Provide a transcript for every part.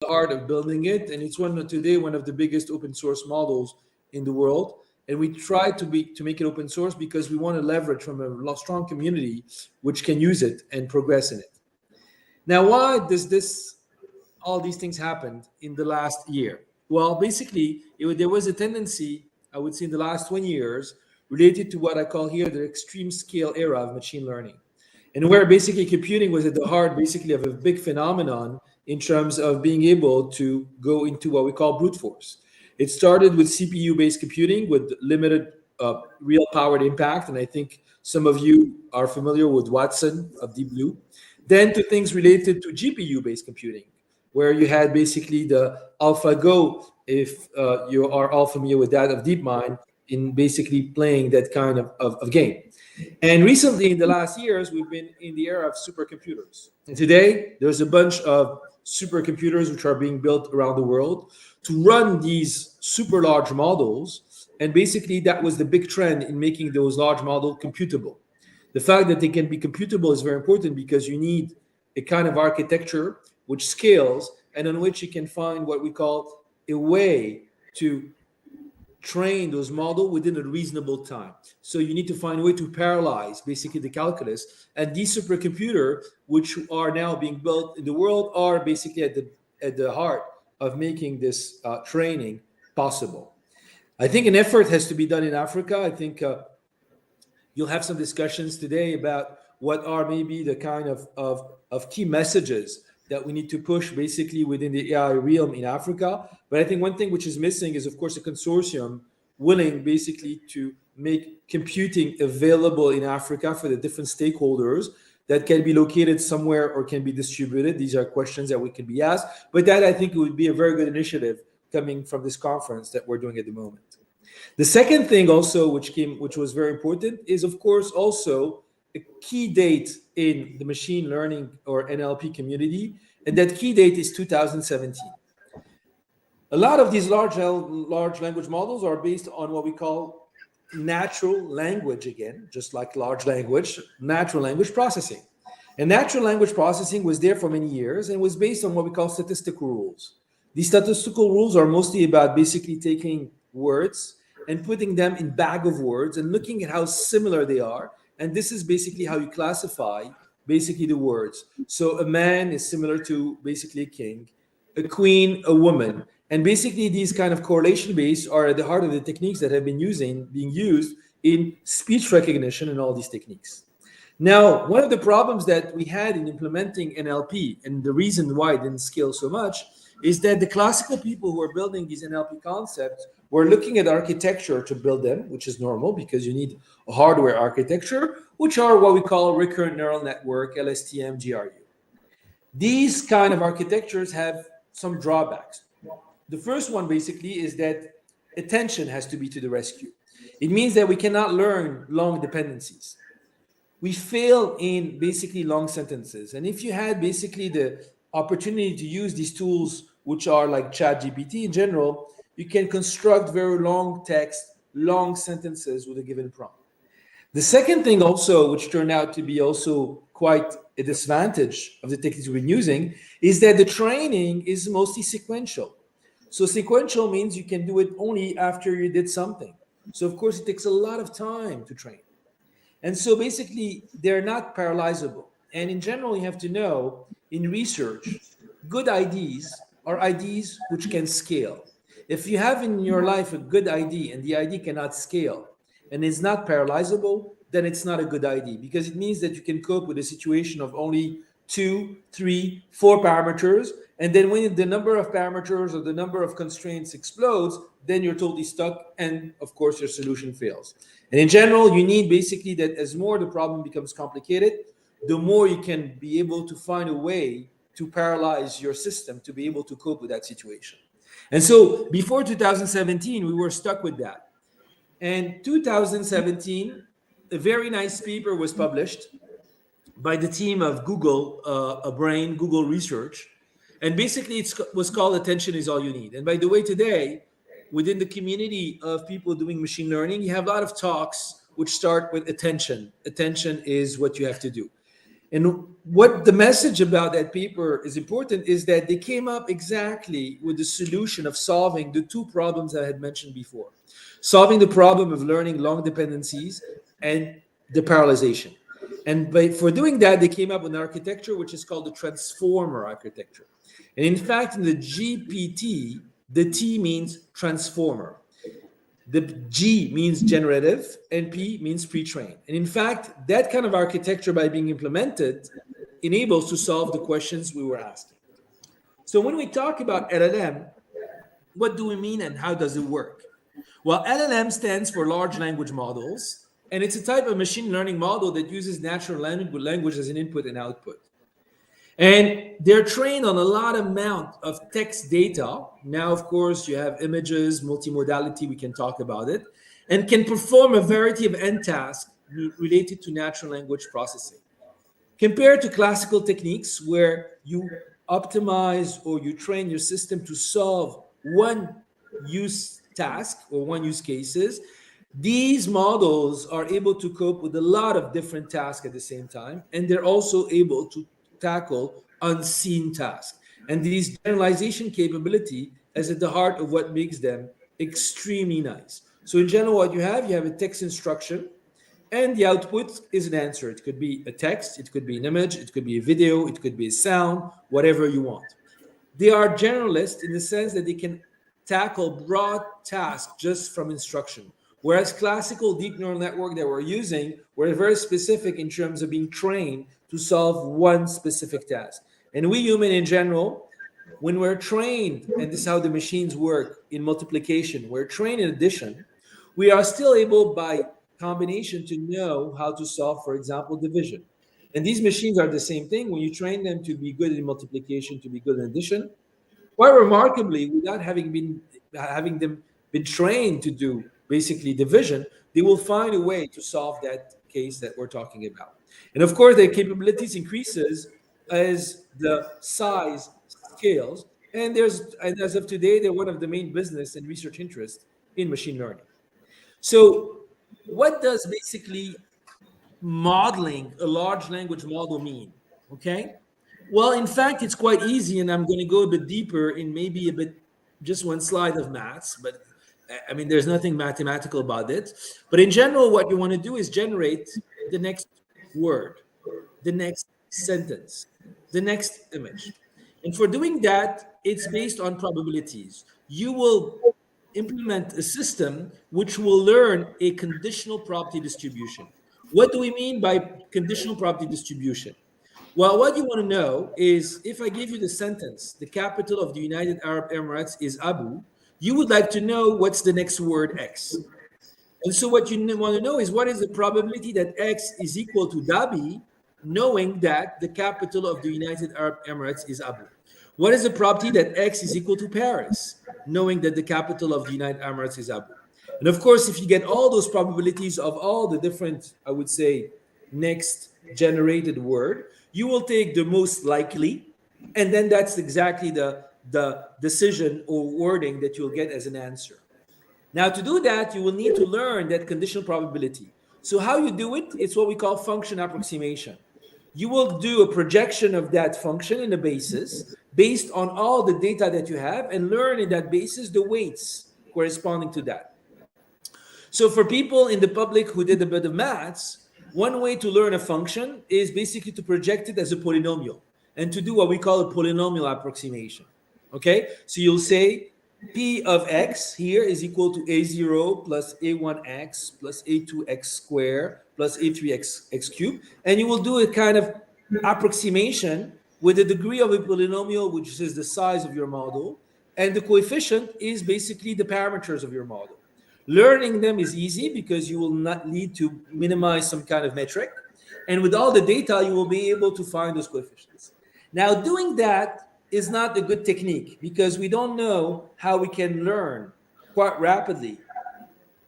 the heart of building it, and it's today one of the biggest open source models in the world. And we try to make it open source because we want to leverage from a strong community which can use it and progress in it. Now, why does this all these things happened in the last year? Well, basically, there was a tendency, I would say, in the last 20 years related to what I call here the extreme scale era of machine learning, and where basically computing was at the heart, basically, of a big phenomenon in terms of being able to go into what we call brute force. It started with CPU-based computing with limited real powered impact, and I think some of you are familiar with Watson of Deep Blue. Then to things related to GPU-based computing, where you had basically the AlphaGo, if you are all familiar with that, of DeepMind, in basically playing that kind of game. And recently, in the last years, we've been in the era of supercomputers. And today, there's a bunch of supercomputers which are being built around the world to run these super large models. And basically, that was the big trend in making those large models computable. The fact that they can be computable is very important because you need a kind of architecture which scales and on which you can find what we call a way to train those models within a reasonable time. So you need to find a way to parallelize basically the calculus. And these supercomputers, which are now being built in the world, are basically at the heart of making this training possible. I think an effort has to be done in Africa. I think you'll have some discussions today about what are maybe the kind of key messages that we need to push basically within the AI realm in Africa. But I think one thing which is missing is, of course, a consortium willing basically to make computing available in Africa for the different stakeholders that can be located somewhere or can be distributed. These are questions that we can be asked. But that, I think, would be a very good initiative coming from this conference that we're doing at the moment. The second thing also which was very important is, of course, also a key date in the machine learning or NLP community, and that key date is 2017. A lot of these large language models are based on what we call natural language, again, just like large language, natural language processing. And natural language processing was there for many years and was based on what we call statistical rules. These statistical rules are mostly about basically taking words and putting them in bag of words and looking at how similar they are. And this is basically how you classify basically the words. So a man is similar to basically a king, a queen, a woman. And basically these kind of correlation based are at the heart of the techniques that have been being used in speech recognition and all these techniques. Now, one of the problems that we had in implementing NLP, and the reason why it didn't scale so much, is that the classical people who are building these NLP concepts were looking at architecture to build them, which is normal because you need a hardware architecture, which are what we call recurrent neural network, LSTM, GRU. These kind of architectures have some drawbacks. The first one basically is that attention has to be to the rescue. It means that we cannot learn long dependencies. We fail in basically long sentences. And if you had basically the opportunity to use these tools, which are like ChatGPT in general, you can construct very long text, long sentences with a given prompt. The second thing also, which turned out to be also quite a disadvantage of the techniques we've been using, is that the training is mostly sequential. So sequential means you can do it only after you did something. So of course it takes a lot of time to train. And so basically they're not parallelizable. And in general, you have to know in research, good ideas are ideas which can scale. If you have in your life a good idea and the idea cannot scale and is not parallelizable, then it's not a good idea because it means that you can cope with a situation of only 2, 3, 4 parameters. And then when the number of parameters or the number of constraints explodes, then you're totally stuck. And of course, your solution fails. And in general, you need basically that as more the problem becomes complicated, the more you can be able to find a way to parallelize your system to be able to cope with that situation. And so before 2017, we were stuck with that. And 2017, a very nice paper was published by the team of Google, Google Research. And basically it was called Attention is All You Need. And by the way, today, within the community of people doing machine learning, you have a lot of talks which start with attention. Attention is what you have to do. And what the message about that paper is important is that they came up exactly with the solution of solving the two problems I had mentioned before, solving the problem of learning long dependencies and the parallelization. And for doing that, they came up with an architecture which is called the transformer architecture. And in fact, in the GPT, the T means transformer. The G means generative and P means pre-trained. And in fact, that kind of architecture, by being implemented, enables to solve the questions we were asking. So when we talk about LLM, what do we mean and how does it work? Well, LLM stands for large language models, and it's a type of machine learning model that uses natural language as an input and output. And they're trained on a lot amount of text data. Now, of course, you have images, multimodality, we can talk about it, and can perform a variety of end tasks related to natural language processing. Compared to classical techniques where you optimize or you train your system to solve one use task or one use cases, these models are able to cope with a lot of different tasks at the same time, and they're also able to tackle unseen tasks. And these generalization capability is at the heart of what makes them extremely nice. So in general, what you have a text instruction, and the output is an answer. It could be a text, it could be an image, it could be a video, it could be a sound, whatever you want. They are generalists in the sense that they can tackle broad tasks just from instruction. Whereas classical deep neural network that we're using were very specific in terms of being trained to solve one specific task. And we human in general, when we're trained, and this is how the machines work in multiplication, we're trained in addition, we are still able by combination to know how to solve, for example, division. And these machines are the same thing. When you train them to be good in multiplication, to be good in addition, quite remarkably, without having them been trained to do basically division, they will find a way to solve that case that we're talking about. And of course, their capabilities increases as the size scales. And as of today, they're one of the main business and research interests in machine learning. So, what does basically modeling a large language model mean? Okay. Well, in fact, it's quite easy, and I'm going to go a bit deeper in maybe a bit just one slide of maths, but I mean, there's nothing mathematical about it. But in general, what you want to do is generate the next word, the next sentence, the next image. And for doing that, it's based on probabilities. You will implement a system which will learn a conditional probability distribution. What do we mean by conditional probability distribution? Well, what you want to know is if I give you the sentence, the capital of the United Arab Emirates is Abu, you would like to know what's the next word X. And so what you want to know is what is the probability that X is equal to Dhabi, knowing that the capital of the United Arab Emirates is Abu. What is the probability that X is equal to Paris, knowing that the capital of the United Arab Emirates is Abu? And of course, if you get all those probabilities of all the different, I would say, next generated word, you will take the most likely, and then that's exactly the decision or wording that you'll get as an answer. Now, to do that, you will need to learn that conditional probability. So how you do it, it's what we call function approximation. You will do a projection of that function in a basis based on all the data that you have and learn in that basis the weights corresponding to that. So for people in the public who did a bit of maths, one way to learn a function is basically to project it as a polynomial and to do what we call a polynomial approximation. Okay, so you'll say P of x here is equal to a0 plus a1x plus a2x squared plus a3x cubed. And you will do a kind of approximation with the degree of a polynomial, which is the size of your model. And the coefficient is basically the parameters of your model. Learning them is easy because you will not need to minimize some kind of metric. And with all the data, you will be able to find those coefficients. Now, doing that is not a good technique because we don't know how we can learn quite rapidly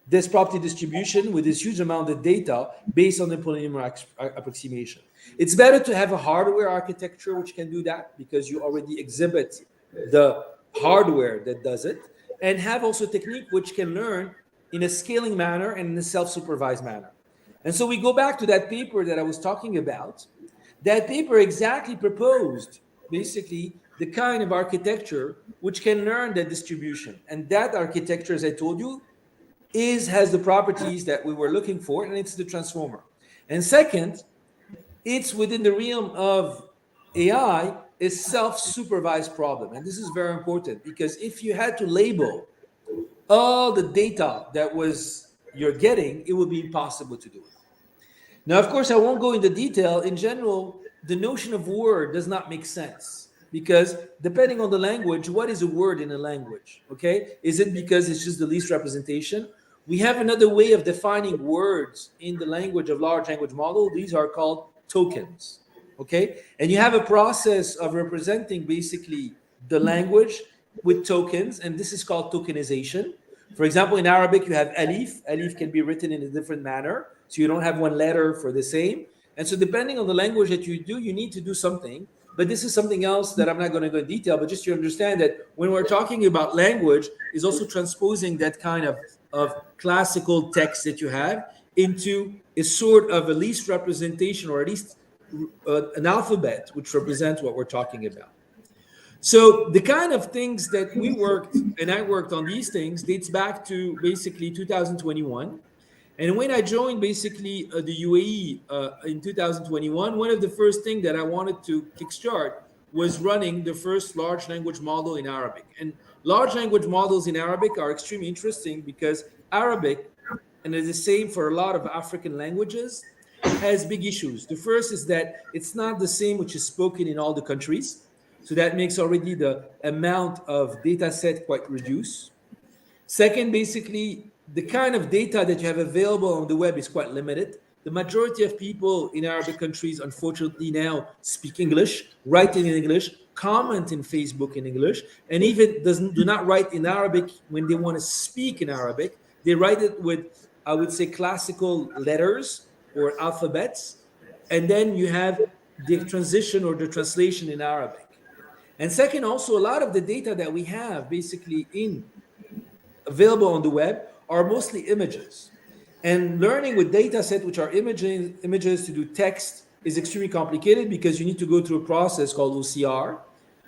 this property distribution with this huge amount of data based on the polynomial approximation. It's better to have a hardware architecture which can do that because you already exhibit the hardware that does it, and have also a technique which can learn in a scaling manner and in a self-supervised manner. And so we go back to that paper that I was talking about. That paper exactly proposed basically the kind of architecture which can learn that distribution. And that architecture, as I told you, has the properties that we were looking for, and it's the transformer. And second, it's within the realm of AI, is self-supervised problem. And this is very important because if you had to label all the data that was you're getting, it would be impossible to do it. Now, of course, I won't go into detail. In general, the notion of word does not make sense because depending on the language, what is a word in a language? Okay, is it because it's just the least representation? We have another way of defining words in the language of large language model. These are called tokens. Okay, and you have a process of representing basically the language with tokens, and this is called tokenization. For example, in Arabic, you have alif. Alif can be written in a different manner. So you don't have one letter for the same. And so depending on the language that you do, you need to do something. But this is something else that I'm not going to go in detail, but just to understand that when we're talking about language, is also transposing that kind of classical text that you have into a sort of a least representation or at least an alphabet which represents what we're talking about. So the kind of things that we worked and I worked on these things dates back to basically 2021. And when I joined basically the UAE in 2021, one of the first things that I wanted to kickstart was running the first large language model in Arabic. And large language models in Arabic are extremely interesting because Arabic, and it's the same for a lot of African languages, has big issues. The first is that it's not the same which is spoken in all the countries. So that makes already the amount of data set quite reduced. Second, basically, the kind of data that you have available on the web is quite limited. The majority of people in Arabic countries, unfortunately, now speak English, write in English, comment in Facebook in English, and even do not write in Arabic when they want to speak in Arabic. They write it with, I would say, classical letters or alphabets, and then you have the transition or the translation in Arabic. And second, also, a lot of the data that we have basically available on the web are mostly images. And learning with data set, which are images to do text, is extremely complicated because you need to go through a process called OCR,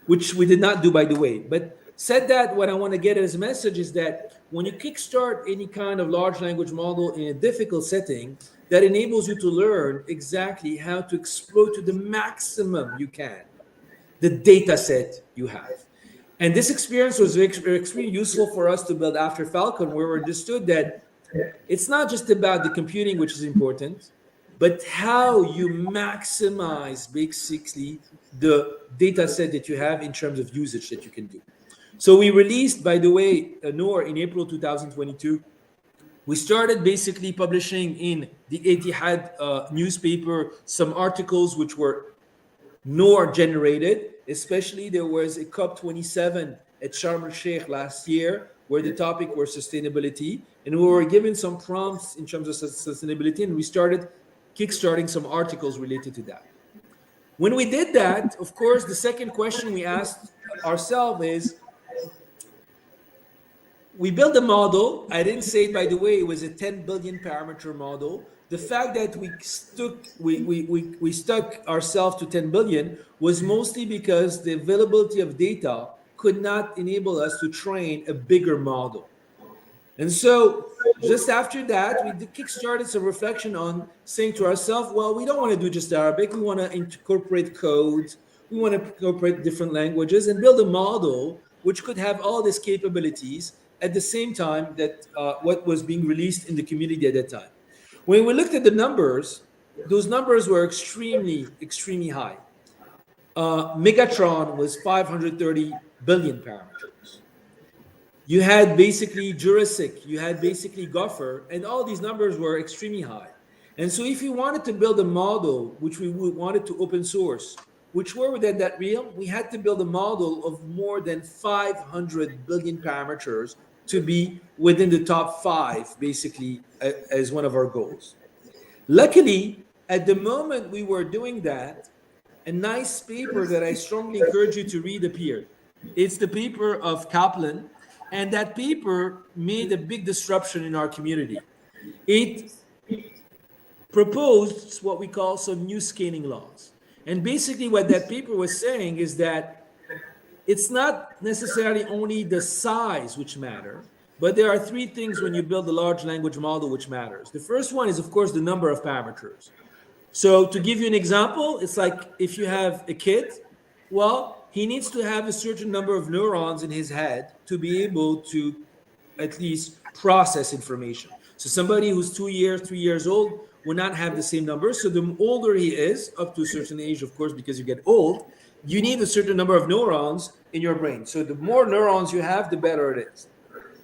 which we did not do, by the way. But said that, what I want to get as a message is that when you kickstart any kind of large language model in a difficult setting, that enables you to learn exactly how to exploit to the maximum you can the data set you have. And this experience was extremely useful for us to build after Falcon, where we understood that it's not just about the computing, which is important, but how you maximize basically the data set that you have in terms of usage that you can do. So we released, by the way, Noor in April 2022. We started basically publishing in the Etihad newspaper some articles which were Noor generated. Especially there was a COP27 at Sharm el-Sheikh last year where the topic was sustainability, and we were given some prompts in terms of sustainability, and we started kickstarting some articles related to that. When we did that, of course, the second question we asked ourselves is, we built a model. I didn't say it, by the way, it was a 10 billion parameter model. The fact that we stuck ourselves to 10 billion was mostly because the availability of data could not enable us to train a bigger model. And so just after that, we kickstarted some reflection on saying to ourselves, well, we don't want to do just Arabic. We want to incorporate codes. We want to incorporate different languages and build a model which could have all these capabilities at the same time that what was being released in the community at that time. When we looked at the numbers, those numbers were extremely, extremely high. Megatron was 530 billion parameters. You had basically Jurassic, you had basically Gopher, and all these numbers were extremely high. And so if we wanted to build a model, which we wanted to open source, which were within that realm, we had to build a model of more than 500 billion parameters to be within the top 5, basically, as one of our goals. Luckily, at the moment we were doing that, a nice paper that I strongly encourage you to read appeared. It's the paper of Kaplan, and that paper made a big disruption in our community. It proposed what we call some new scaling laws. And basically, what that paper was saying is that it's not necessarily only the size which matter, but there are three things when you build a large language model which matters. The first one is, of course, the number of parameters. So to give you an example, it's like if you have a kid, well, he needs to have a certain number of neurons in his head to be able to at least process information. So somebody who's 2 years, 3 years old will not have the same numbers. So the older he is, up to a certain age, of course, because you get old, you need a certain number of neurons in your brain. So the more neurons you have, the better it is.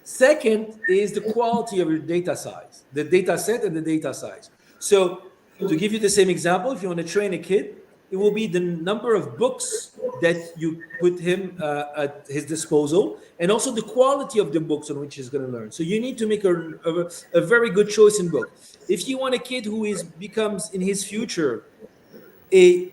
Second is the quality of your data size, the data set and the data size. So to give you the same example, if you want to train a kid, it will be the number of books that you put him at his disposal, and also the quality of the books on which he's going to learn. So you need to make a very good choice in book. If you want a kid who becomes in his future a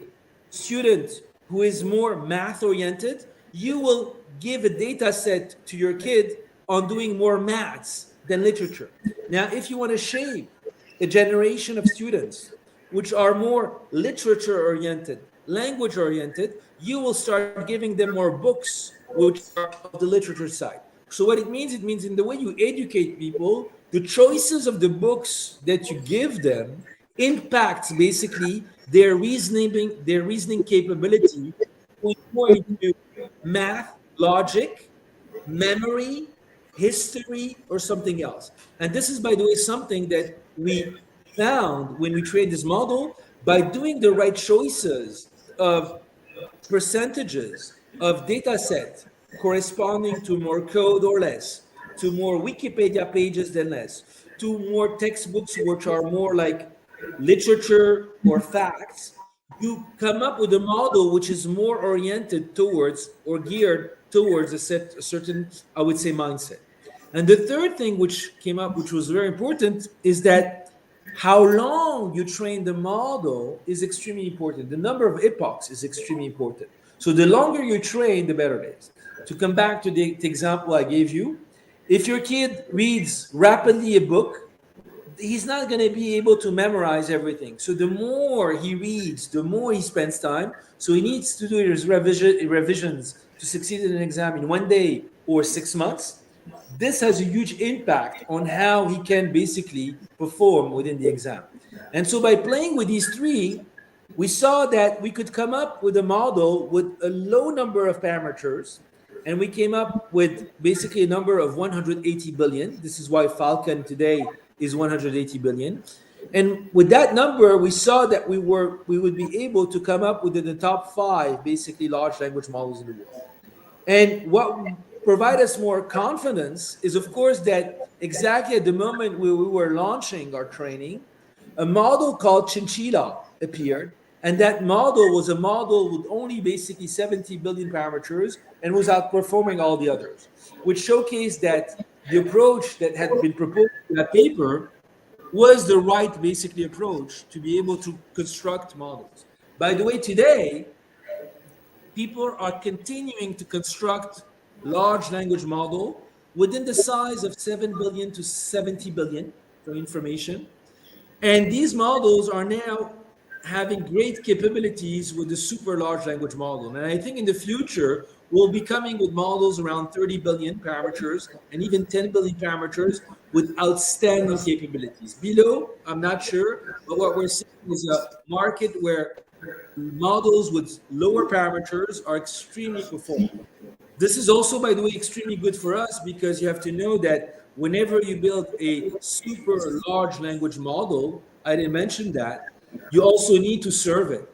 student who is more math oriented, you will give a data set to your kid on doing more maths than literature. Now, if you want to shape a generation of students which are more literature oriented, language oriented, you will start giving them more books which are of the literature side. So what it means in the way you educate people, the choices of the books that you give them impacts basically their reasoning capability more into math, logic, memory, history, or something else. And this is, by the way, something that we found when we trained this model by doing the right choices of percentages of data set corresponding to more code or less, to more Wikipedia pages than less, to more textbooks which are more like literature or facts. You come up with a model which is more oriented towards or geared towards a certain, I would say, mindset. And the third thing which came up, which was very important, is that how long you train the model is extremely important. The number of epochs is extremely important. So the longer you train, the better it is. To come back to the example I gave you, if your kid reads rapidly a book, he's not going to be able to memorize everything. So the more he reads, the more he spends time. So he needs to do his revisions to succeed in an exam in 1 day or 6 months. This has a huge impact on how he can basically perform within the exam. And so by playing with these three, we saw that we could come up with a model with a low number of parameters, and we came up with basically a number of 180 billion. This is why Falcon today is 180 billion. And with that number, we saw that we would be able to come up with the top 5 basically large language models in the world. And what provide us more confidence is, of course, that exactly at the moment where we were launching our training, a model called Chinchilla appeared. And that model was a model with only basically 70 billion parameters and was outperforming all the others, which showcased that the approach that had been proposed in that paper was the right basically approach to be able to construct models. By the way, today, people are continuing to construct large language model within the size of 7 billion to 70 billion for information. And these models are now having great capabilities with the super large language model. And I think in the future, we'll be coming with models around 30 billion parameters and even 10 billion parameters with outstanding capabilities. Below, I'm not sure, but what we're seeing is a market where models with lower parameters are extremely performant. This is also, by the way, extremely good for us because you have to know that whenever you build a super large language model, I didn't mention that, you also need to serve it.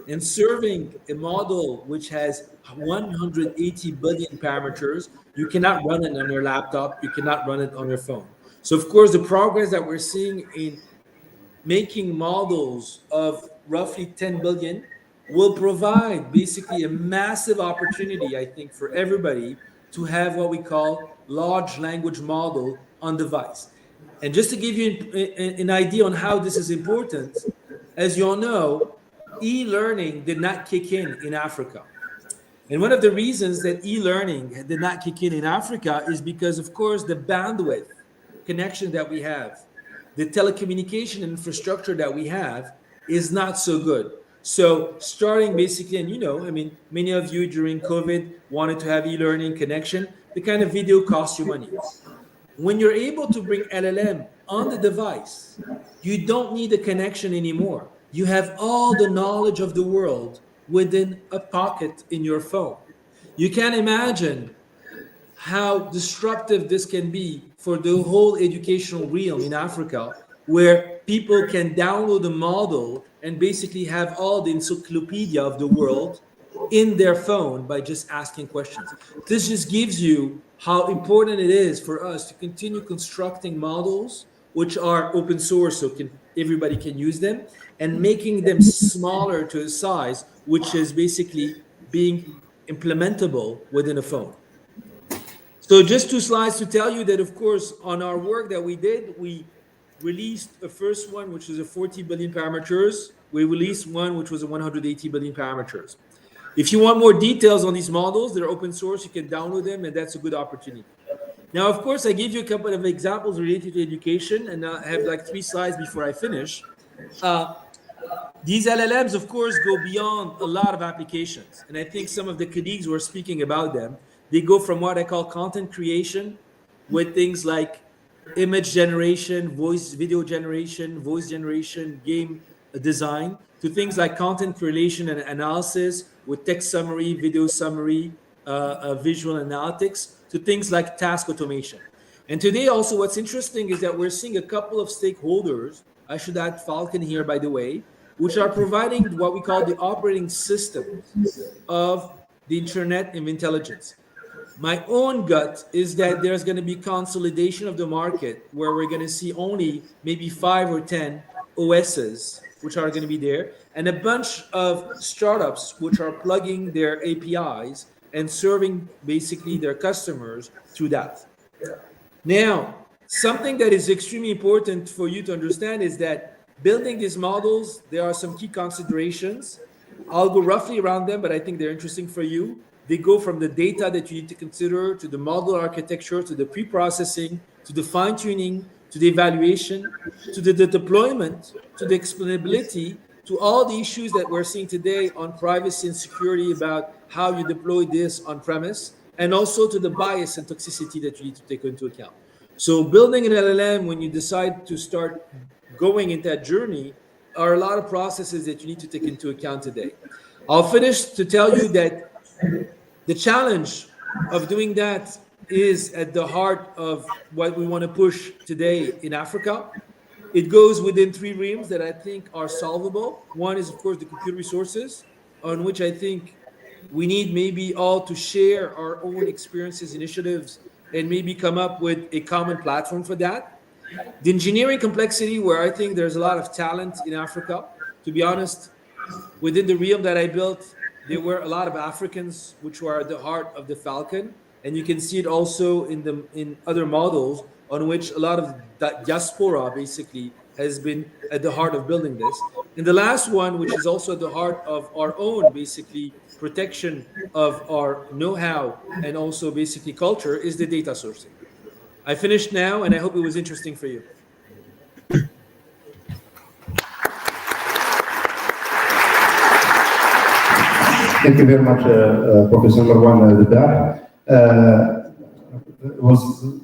And serving a model which has 180 billion parameters, you cannot run it on your laptop, you cannot run it on your phone. So, of course, the progress that we're seeing in making models of roughly 10 billion will provide basically a massive opportunity, I think, for everybody to have what we call large language model on device. And just to give you an idea on how this is important, as you all know, e-learning did not kick in Africa. And one of the reasons that e-learning did not kick in Africa is because, of course, the bandwidth connection that we have, the telecommunication infrastructure that we have is not so good. So starting basically, and I mean, many of you during COVID wanted to have e-learning connection. The kind of video costs you money. When you're able to bring LLM on the device, you don't need a connection anymore. You have all the knowledge of the world within a pocket in your phone. You can imagine how disruptive this can be for the whole educational realm in Africa, where people can download a model and basically have all the encyclopedia of the world in their phone by just asking questions. This just gives you how important it is for us to continue constructing models which are open source so everybody can use them, and making them smaller to a size which is basically being implementable within a phone. So just two slides to tell you that, of course, on our work that we did, we released a first one, which is a 40 billion parameters. We released one, which was a 180 billion parameters. If you want more details on these models, they're open source. You can download them, and that's a good opportunity. Now, of course, I gave you a couple of examples related to education, and I have like 3 slides before I finish. Uh, these LLMs, of course, go beyond a lot of applications. And I think some of the colleagues were speaking about them. They go from what I call content creation, with things like image generation, video generation, voice generation, game design, to things like content creation and analysis with text summary, video summary, visual analytics, to things like task automation. And today, also, what's interesting is that we're seeing a couple of stakeholders. I should add Falcon here, by the way, which are providing what we call the operating systems of the Internet of Intelligence. My own gut is that there's going to be consolidation of the market where we're going to see only maybe 5 or 10 OSs which are going to be there, and a bunch of startups which are plugging their APIs and serving basically their customers through that. Now, something that is extremely important for you to understand is that building these models, there are some key considerations. I'll go roughly around them, but I think they're interesting for you. They go from the data that you need to consider, to the model architecture, to the pre-processing, to the fine-tuning, to the evaluation, to the deployment, to the explainability, to all the issues that we're seeing today on privacy and security about how you deploy this on premise, and also to the bias and toxicity that you need to take into account. So building an LLM, when you decide to start going in that journey, are a lot of processes that you need to take into account today. I'll finish to tell you that the challenge of doing that is at the heart of what we want to push today in Africa. It goes within 3 realms that I think are solvable. One is, of course, the computer resources, on which I think we need maybe all to share our own experiences, initiatives, and maybe come up with a common platform for that. The engineering complexity, where I think there's a lot of talent in Africa. To be honest, within the realm that I built, there were a lot of Africans which were at the heart of the Falcon, and you can see it also in other models on which a lot of diaspora basically has been at the heart of building this. And the last one, which is also at the heart of our own basically protection of our know-how and also basically culture, is the data sourcing. I finished now, and I hope it was interesting for you. Thank you very much, Professor Marwan Dada.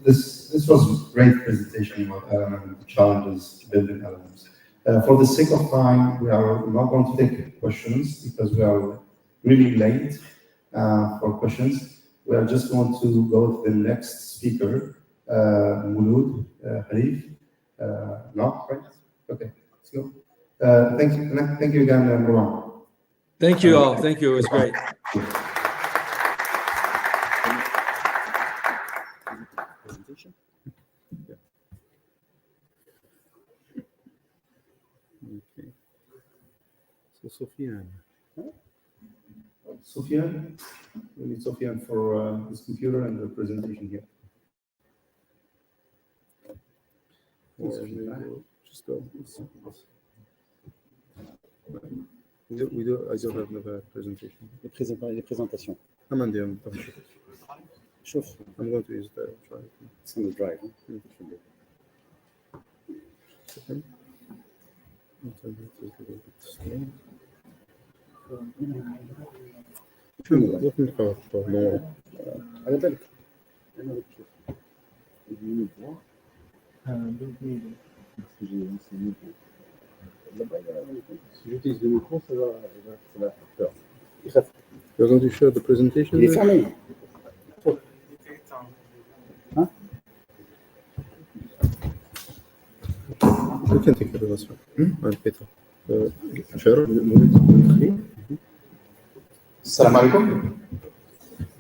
This was a great presentation on challenges building LLMs. For the sake of time, we are not going to take questions because we are really late for questions. We are just going to go to the next speaker, Mouloud Harif. No, right? Okay, let's go. Thank you again, Marwan. Thank you all. Thank you. It was great. Presentation. Yeah. Okay. So Sofiane. Sofiane? We need Sofiane for his computer and the presentation here. Or just go. We do. I don't have another presentation. Les présentations. I'm on the Chauffe. I'm going to use the drive. It's on the drive. Second. شو نروح نلقاو نور على بالك Si j'utilise le micro, ça va faire peur. You're going to show the presentation? Il est fermé. Hein? We can take the presentation. Peter. Share. Movie. Assalamu alaikum.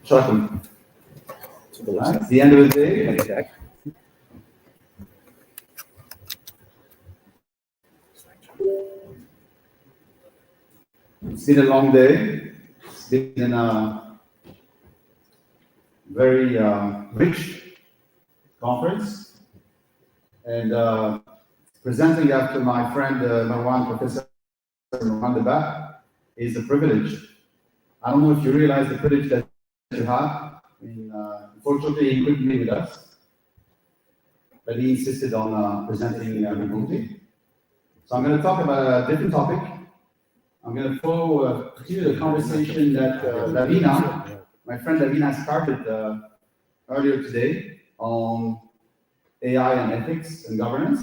Shalakum. At the end of the day, it's been a long day. It's been a very rich conference, and presenting after my friend Marwan, Professor Marwan Deba, is a privilege. I don't know if you realize the privilege that you have. I mean, unfortunately, he couldn't be with us, but he insisted on presenting remotely. So I'm going to talk about a different topic. I'm going to continue the conversation that Lavina, my friend Lavina, started earlier today on AI and ethics and governance,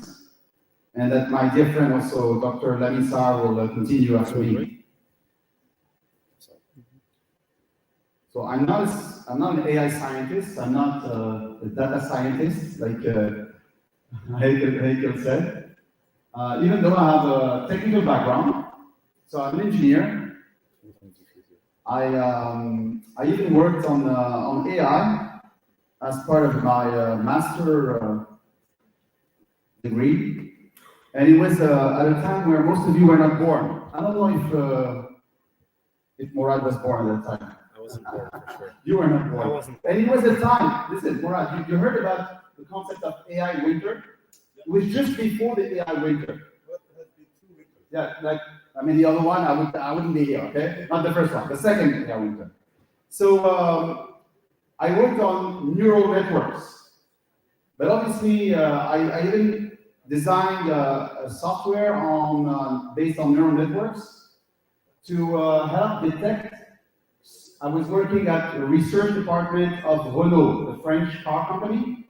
and that my dear friend also, Dr. Lamin Sar, will continue after me. So I'm not an AI scientist. I'm not a data scientist, like Heikel said. Even though I have a technical background, so I'm an engineer. I even worked on AI as part of my master degree, and it was at a time where most of you were not born. I don't know if Morad was born at that time. I wasn't born for sure. You were not born. I wasn't. And it was a time, listen, Morad, you heard about the concept of AI winter? It was just before the AI winter. Yeah, like, I mean, the other one, I wouldn't be here, okay? Not the first one, the second AI winter. So I worked on neural networks, but obviously I even designed a software based on neural networks to help detect. I was working at the research department of Renault, the French car company,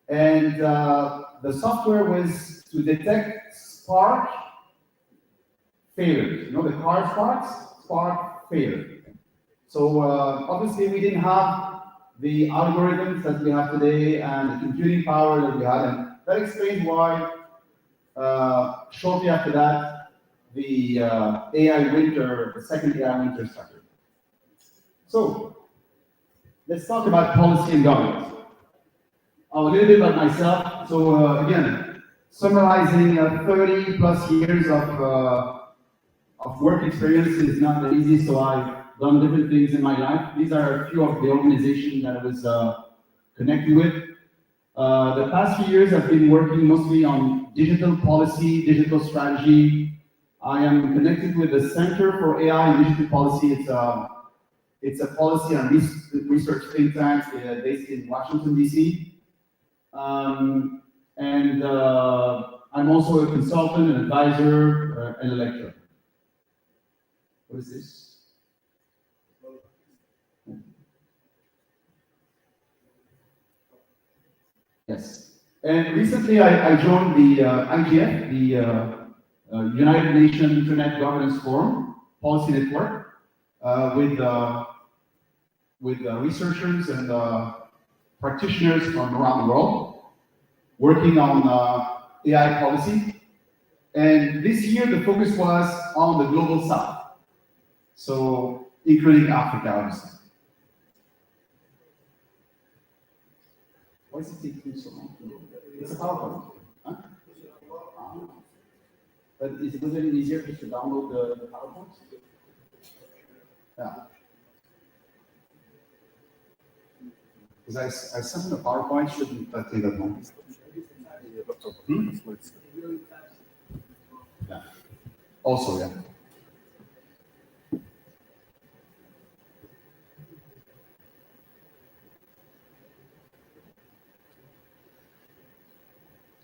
and the software was to detect spark failures. You know, the car spark failure. So obviously we didn't have the algorithms that we have today and the computing power that we had, and that explains why shortly after that the AI winter, the second AI winter started. So let's talk about policy and governance. A little bit about myself. So again, summarizing 30 plus years of work experience is not that easy. So I've done different things in my life. These are a few of the organizations that I was connected with. The past few years, I've been working mostly on digital policy, digital strategy. I am connected with the Center for AI and Digital Policy. It's a policy and research think tank based in Washington, D.C. And I'm also a consultant, an advisor, and a lecturer. What is this? Yes. And recently I joined the IGF, the United Nations Internet Governance Forum Policy Network, with researchers and practitioners from around the world, working on AI policy. And this year the focus was on the global south, so including Africa, obviously. Why is it taking so long? It's a PowerPoint. Huh? But is it any easier just to download the PowerPoint? Yeah. Because I sent in a PowerPoint, shouldn't that take that long? Yeah. Also, yeah.